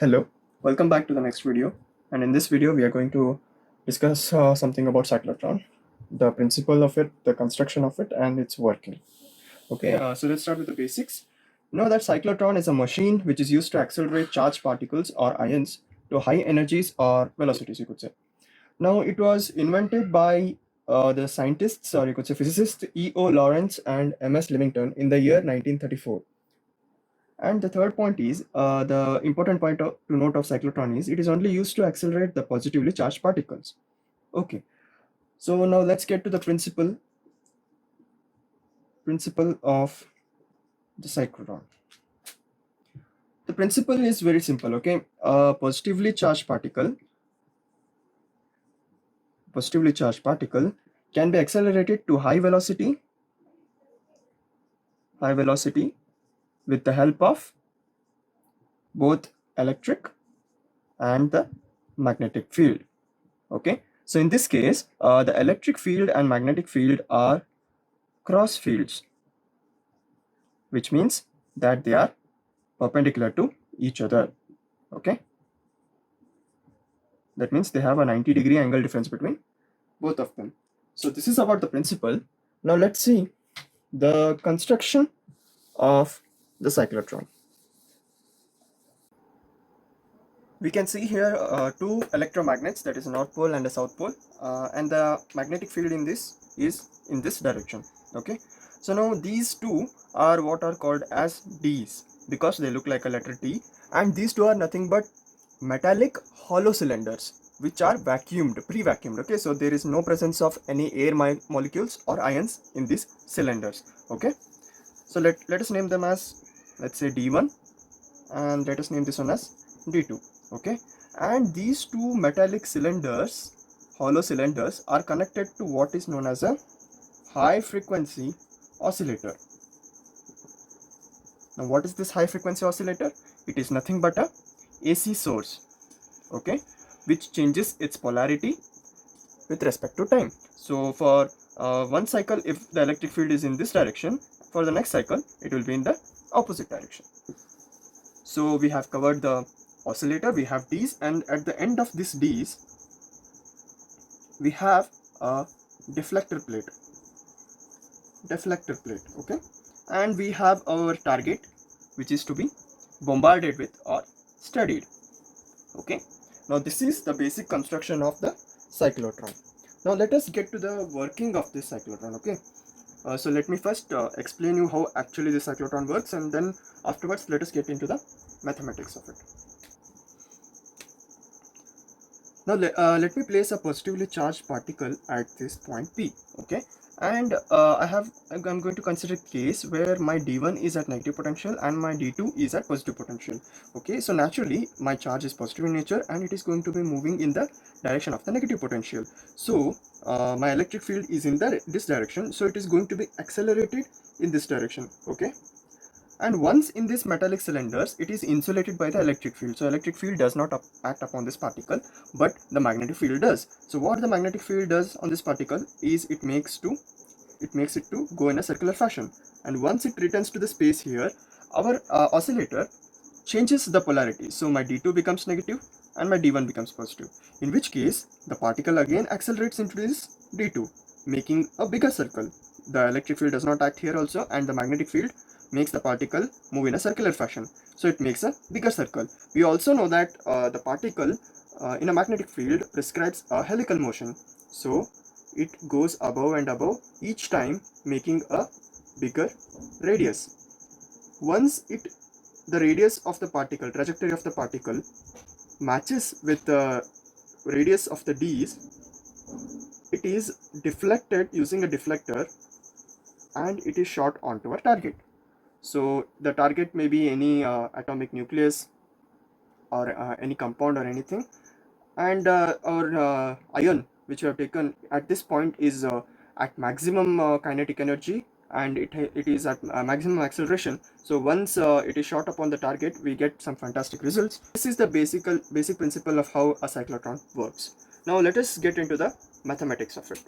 Hello, welcome back to the next video. And in this video, we are going to discuss something about cyclotron, the principle of it, the construction of it, and its working. Okay, so let's start with the basics. Know that cyclotron is a machine which is used to accelerate charged particles or ions to high energies or velocities, you could say. Now, it was invented by the scientists, or you could say physicists, E.O. Lawrence and M.S. Levington in the year 1934. And the third point is the important point to note of cyclotron is it is only used to accelerate the positively charged particles. Okay, so now let's get to the principle of the cyclotron. The principle is very simple. Okay, a positively charged particle can be accelerated to high velocity with the help of both electric and the magnetic field. Okay, so in this case, the electric field and magnetic field are cross fields, which means that they are perpendicular to each other. Okay, that means they have a 90-degree angle difference between both of them. So this is about the principle. Now let's see the construction of the cyclotron. We can see here two electromagnets, that is a north pole and a south pole, and the magnetic field in this is in this direction. Okay, so now these two are what are called as Ds because they look like a letter D, and these two are nothing but metallic hollow cylinders which are pre-vacuumed. Okay, so there is no presence of any air molecules or ions in these cylinders. Okay, so let us name them as, let's say, D1, and let us name this one as D2. Okay, and these two metallic cylinders, hollow cylinders, are connected to what is known as a high frequency oscillator. Now what is this high frequency oscillator? It is nothing but a AC source, okay, which changes its polarity with respect to time. So for one cycle, if the electric field is in this direction, for the next cycle it will be in the opposite direction. So we have covered the oscillator, we have Ds, and at the end of this Ds we have a deflector plate, okay, and we have our target which is to be bombarded with or studied. Okay, now this is the basic construction of the cyclotron. Now let us get to the working of this cyclotron. Okay, so let me first explain you how actually the cyclotron works, and then afterwards let us get into the mathematics of it. Now let me place a positively charged particle at this point P. Okay, and I'm going to consider a case where my D1 is at negative potential and my D2 is at positive potential. Okay, so naturally my charge is positive in nature and it is going to be moving in the direction of the negative potential. So my electric field is in this direction, so it is going to be accelerated in this direction. Okay, and once in these metallic cylinders, it is insulated by the electric field. So electric field does not act upon this particle, but the magnetic field does. So what the magnetic field does on this particle is it makes it to go in a circular fashion. And once it returns to the space here, our oscillator changes the polarity. So my D2 becomes negative and my D1 becomes positive. In which case, the particle again accelerates into this D2, making a bigger circle. The electric field does not act here also, and the magnetic field makes the particle move in a circular fashion. So it makes a bigger circle. We also know that the particle in a magnetic field prescribes a helical motion. So it goes above and above each time, making a bigger radius. Once the radius of the particle, trajectory of the particle, matches with the radius of the D's, it is deflected using a deflector and it is shot onto a target. So the target may be any atomic nucleus or any compound or anything, and our ion which we have taken at this point is at maximum kinetic energy, and it is at maximum acceleration. So once it is shot upon the target, we get some fantastic results. This is the basic principle of how a cyclotron works. Now let us get into the mathematics of it.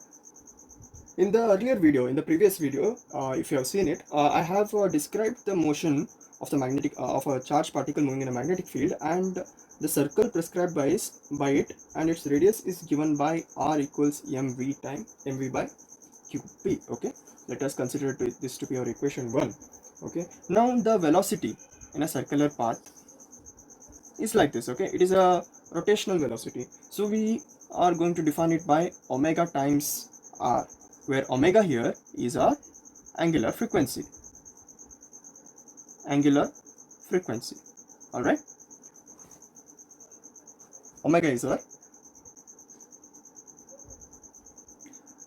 In the earlier video, in the previous video, if you have seen it, I have described the motion of the magnetic of a charged particle moving in a magnetic field, and the circle prescribed by it, and its radius is given by r equals mv time mv by qp. Okay, let us consider this to be our equation 1. Okay, now the velocity in a circular path is like this. Okay, it is a rotational velocity, so we are going to define it by omega times r, where omega here is our angular frequency. All right, omega is our,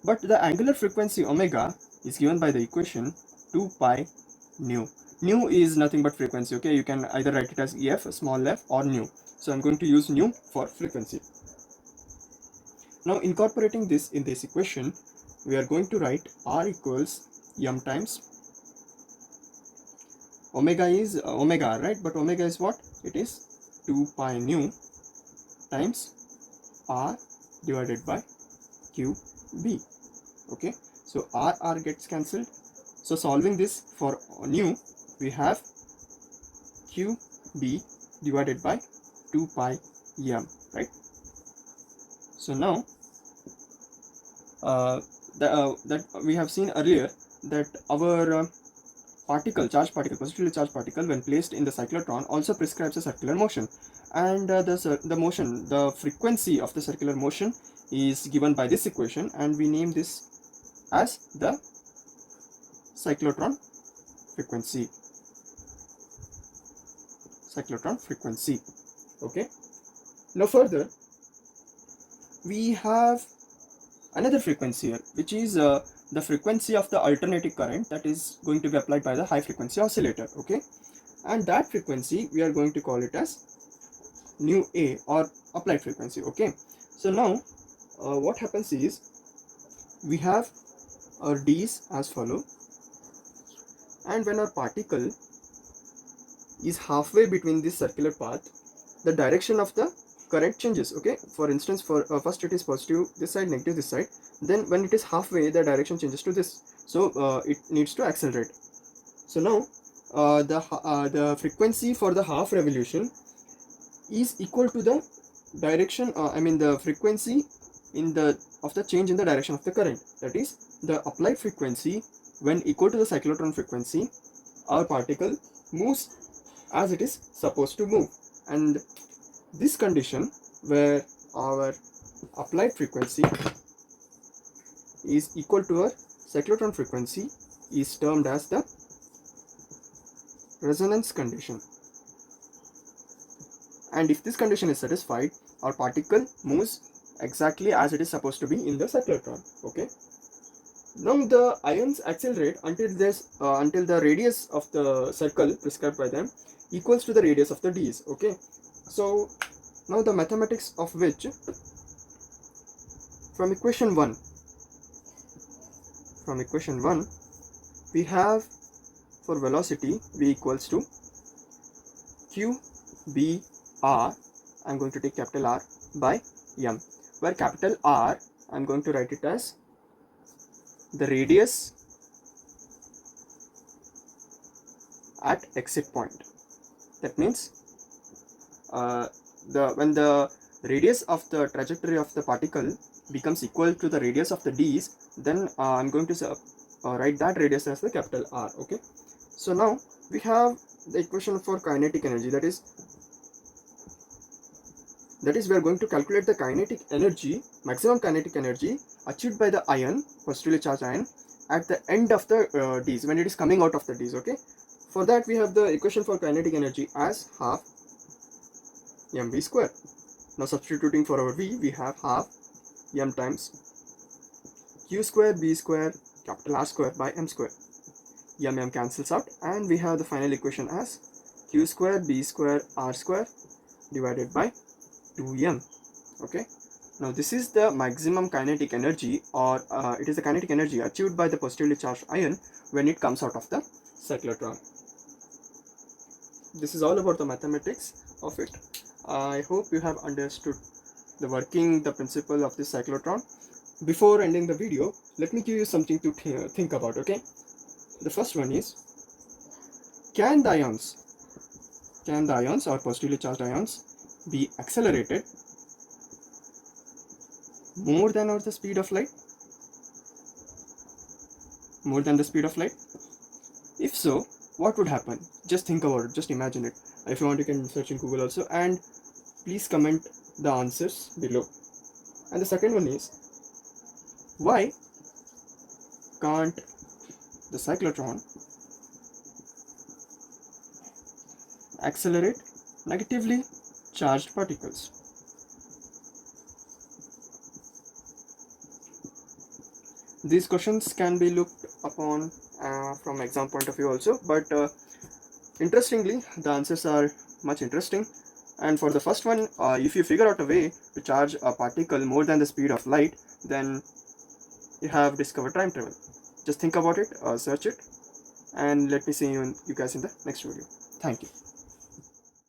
but the angular frequency omega is given by the equation 2 pi nu. Nu is nothing but frequency. Okay, you can either write it as ef, small f, or nu. So I'm going to use nu for frequency. Now incorporating this in this equation, we are going to write r equals m times omega is omega r, right? But omega is what? It is 2 pi nu times r divided by qb. Okay, so r gets cancelled. So solving this for nu, we have qb divided by 2 pi m, right? So now that we have seen earlier that our charged particle, positively charged particle, when placed in the cyclotron, also prescribes a circular motion, and the frequency of the circular motion is given by this equation, and we name this as the cyclotron frequency. Okay, now further we have another frequency here, which is the frequency of the alternating current that is going to be applied by the high frequency oscillator. Okay, and that frequency we are going to call it as nu a, or applied frequency. Okay, so now what happens is we have our d's as follow, and when our particle is halfway between this circular path, the direction of the current changes. Okay, for instance, for first it is positive this side, negative this side, then when it is halfway, the direction changes to this, so it needs to accelerate. So now the frequency for the half revolution is equal to the direction, the frequency of the change in the direction of the current. That is, the applied frequency when equal to the cyclotron frequency, our particle moves as it is supposed to move, and this condition where our applied frequency is equal to our cyclotron frequency is termed as the resonance condition. And if this condition is satisfied, our particle moves exactly as it is supposed to be in the cyclotron. Okay, now the ions accelerate until the radius of the circle prescribed by them equals to the radius of the d's. Okay, so now the mathematics of which, from equation 1 we have for velocity v equals to q b r, I'm going to take capital R, by m, where capital R I'm going to write it as the radius at exit point. That means when the radius of the trajectory of the particle becomes equal to the radius of the d's, then I'm going to write that radius as the capital R. Okay, so now we have the equation for kinetic energy, that is we are going to calculate the kinetic energy, maximum kinetic energy achieved by the ion, positively charged ion, at the end of the d's, when it is coming out of the d's. Okay, for that we have the equation for kinetic energy as half mv square. Now substituting for our v, we have half m times q square b square capital R square by m square. M cancels out, and we have the final equation as q square b square r square divided by 2m. Okay, now this is the maximum kinetic energy, or it is the kinetic energy achieved by the positively charged ion when it comes out of the cyclotron. This is all about the mathematics of it. I hope you have understood the principle of this cyclotron. before ending the video, let me give you something to think about, okay? The first one is, can the ions or positively charged ions be accelerated more than or the speed of light? More than the speed of light? If so, what would happen? Just think about it, just imagine it. If you want, you can search in Google also, and please comment the answers below. And the second one is, why can't the cyclotron accelerate negatively charged particles? These questions can be looked upon from exam point of view also, but interestingly, the answers are much interesting. And for the first one, if you figure out a way to charge a particle more than the speed of light, then you have discovered time travel. Just think about it, search it, and let me see you guys in the next video. Thank you.